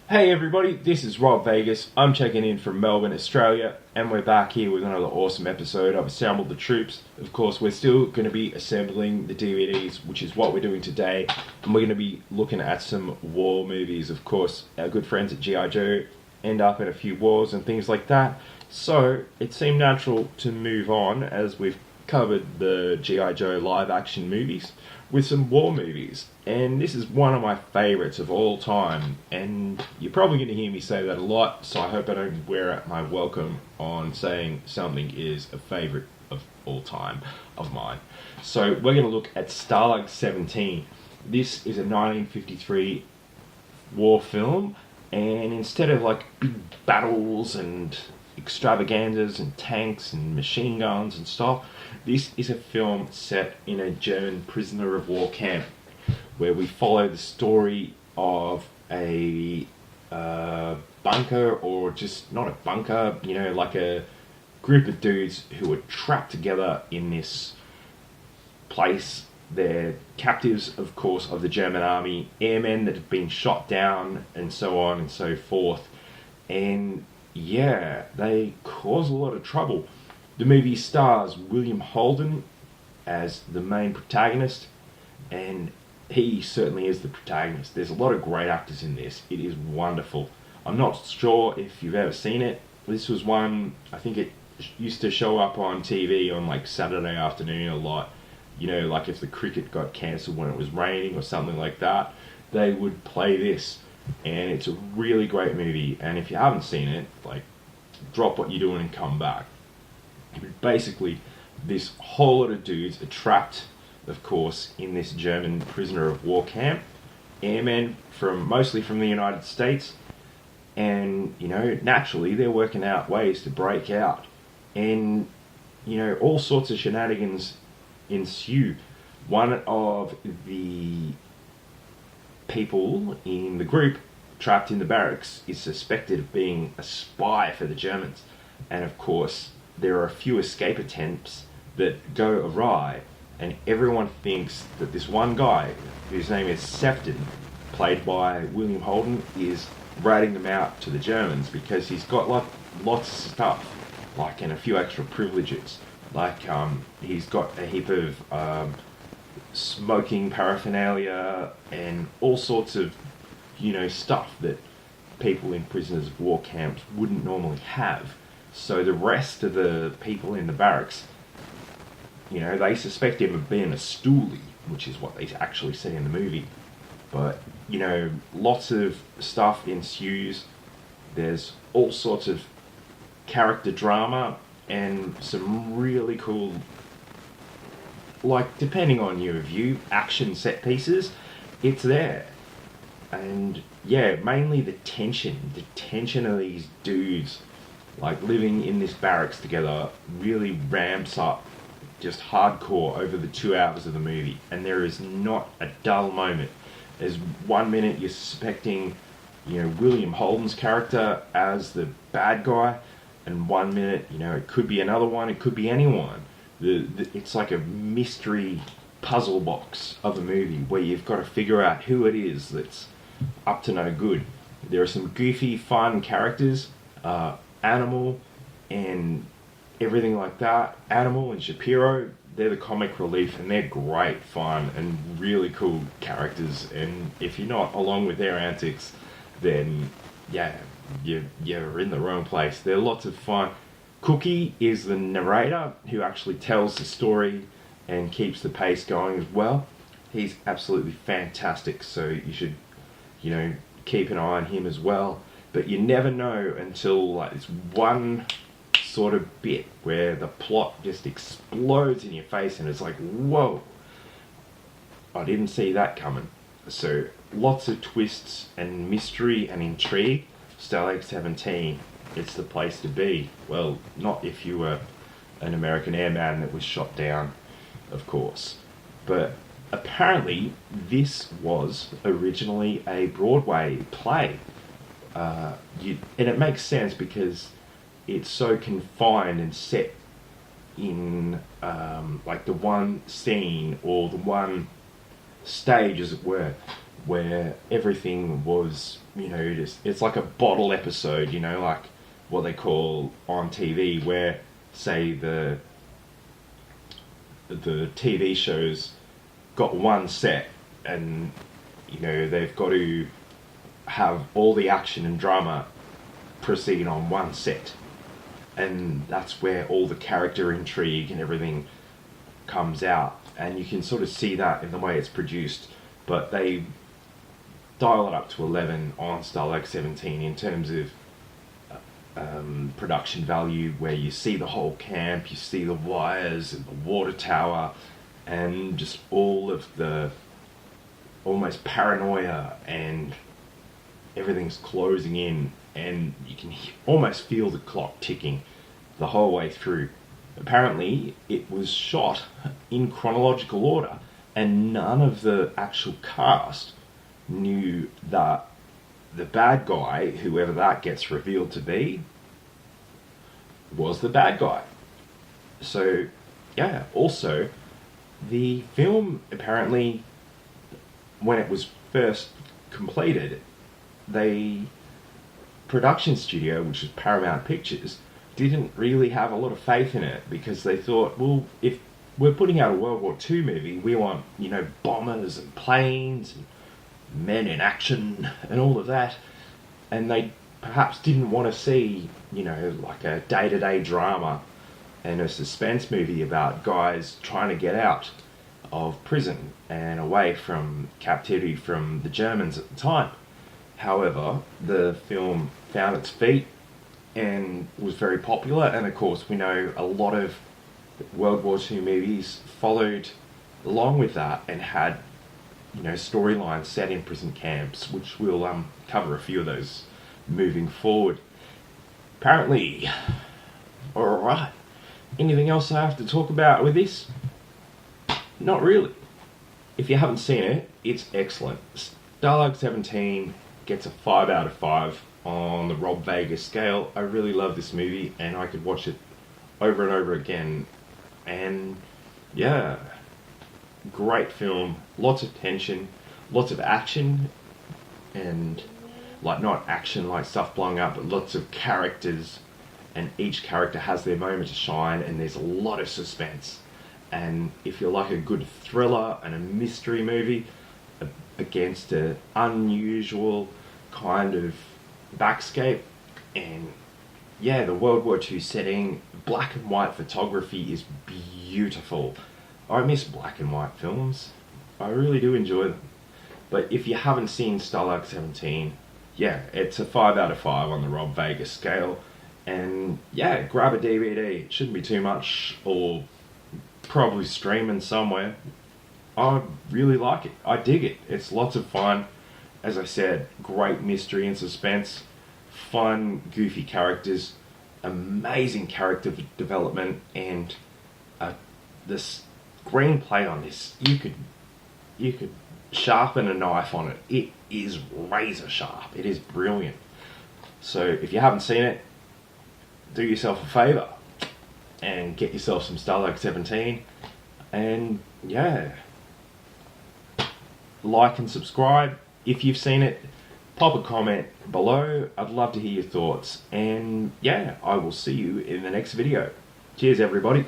Hey everybody, this is Rob Vegas. I'm checking in from Melbourne, Australia, and we're back here with another awesome episode of Assemble the Troops. Of course, we're still going to be assembling the DVDs, which is what we're doing today, and we're going to be looking at some war movies. Of course, our good friends at G.I. Joe end up in a few wars and things like that, so it seemed natural to move on as we've covered the G.I. Joe live action movies with some war movies. And this is one of my favourites of all time. And you're probably going to hear me say that a lot, so I hope I don't wear out my welcome on saying something is a favourite of all time of mine. So we're going to look at Stalag 17. This is a 1953 war film, and instead of like big battles and extravaganzas and tanks and machine guns and stuff, this is a film set in a German prisoner of war camp where we follow the story of a bunker, or just not a bunker, like a group of dudes who are trapped together in this place. They're captives, of course, of the German army, airmen that have been shot down, and so on and so forth. And yeah, they cause a lot of trouble. The movie stars William Holden as the main protagonist, and he certainly is the protagonist. There's a lot of great actors in this. It is wonderful. I'm not sure if you've ever seen it. This was one, I think it used to show up on TV on like Saturday afternoon a lot. Like if the cricket got cancelled when it was raining or something like that, they would play this. And it's a really great movie. And if you haven't seen it, like, drop what you're doing and come back. But basically, this whole lot of dudes are trapped, of course, in this German prisoner of war camp. Airmen mostly from the United States. And, naturally, they're working out ways to break out. And, all sorts of shenanigans ensue. One of the people in the group trapped in the barracks is suspected of being a spy for the Germans. And, of course, there are a few escape attempts that go awry, and everyone thinks that this one guy, whose name is Sefton, played by William Holden, is ratting them out to the Germans because he's got lots of stuff, and a few extra privileges. He's got a heap of smoking paraphernalia and all sorts of, stuff that people in prisoners of war camps wouldn't normally have. So the rest of the people in the barracks, they suspect him of being a stoolie, which is what they actually say in the movie. But, lots of stuff ensues. There's all sorts of character drama and some really cool, depending on your view, action set pieces. It's there. And, yeah, mainly the tension of these dudes living in this barracks together really ramps up just hardcore over the 2 hours of the movie, and there is not a dull moment. There's 1 minute you're suspecting, William Holden's character as the bad guy, and 1 minute, it could be another one, it could be anyone. It's like a mystery puzzle box of a movie where you've got to figure out who it is that's up to no good. There are some goofy, fun characters. Animal and everything like that. Animal and Shapiro, they're the comic relief, and they're great fun and really cool characters. And if you're not along with their antics, then yeah, you're in the wrong place. They're lots of fun. Cookie is the narrator who actually tells the story and keeps the pace going as well. He's absolutely fantastic, so you should, keep an eye on him as well. But you never know until this one sort of bit where the plot just explodes in your face and it's like, whoa, I didn't see that coming. So lots of twists and mystery and intrigue. Stalag 17, it's the place to be. Well, not if you were an American airman that was shot down, of course. But apparently this was originally a Broadway play. And it makes sense because it's so confined and set in the one scene or the one stage, as it were. where everything was, just, it's like a bottle episode, like what they call on TV, where, say, the TV shows got one set, and they've got to have all the action and drama proceed on one set, and that's where all the character intrigue and everything comes out, and you can sort of see that in the way it's produced. But they dial it up to 11 on Stalag 17 in terms of production value, where you see the whole camp, you see the wires and the water tower, and just all of the almost paranoia, and everything's closing in, and you can almost feel the clock ticking the whole way through. Apparently, it was shot in chronological order, and none of the actual cast knew that the bad guy, whoever that gets revealed to be, was the bad guy. So, yeah, also, the film, apparently, when it was first completed, the production studio, which was Paramount Pictures, didn't really have a lot of faith in it, because they thought, well, if we're putting out a World War II movie, we want, bombers and planes and men in action and all of that, and they perhaps didn't want to see, like a day-to-day drama and a suspense movie about guys trying to get out of prison and away from captivity from the Germans at the time. However, the film found its feet and was very popular, and of course we know a lot of World War II movies followed along with that and had, storylines set in prison camps, which we'll cover a few of those moving forward. Apparently, alright. Anything else I have to talk about with this? Not really. If you haven't seen it, it's excellent. Stalag 17 gets a 5 out of 5 on the Rob Vegas scale. I really love this movie, and I could watch it over and over again. And yeah, great film, lots of tension, lots of action, and like not action like stuff blowing up, but lots of characters, and each character has their moment to shine, and there's a lot of suspense. And if you like a good thriller and a mystery movie against an unusual kind of backscape, and yeah, the World War II setting, black and white photography is beautiful. I miss black and white films. I really do enjoy them. But if you haven't seen Stalag 17, yeah, it's a 5 out of 5 on the Rob Vegas scale. And yeah, grab a DVD. It shouldn't be too much, or probably streaming somewhere. I really like it. I dig it. It's lots of fun. As I said, great mystery and suspense, fun, goofy characters, amazing character development, and the screenplay on this, you could sharpen a knife on it. It is razor sharp. It is brilliant. So if you haven't seen it, do yourself a favour and get yourself some Stalag 17, and yeah, like and subscribe. If you've seen it, pop a comment below. I'd love to hear your thoughts, and yeah, I will see you in the next video. Cheers everybody.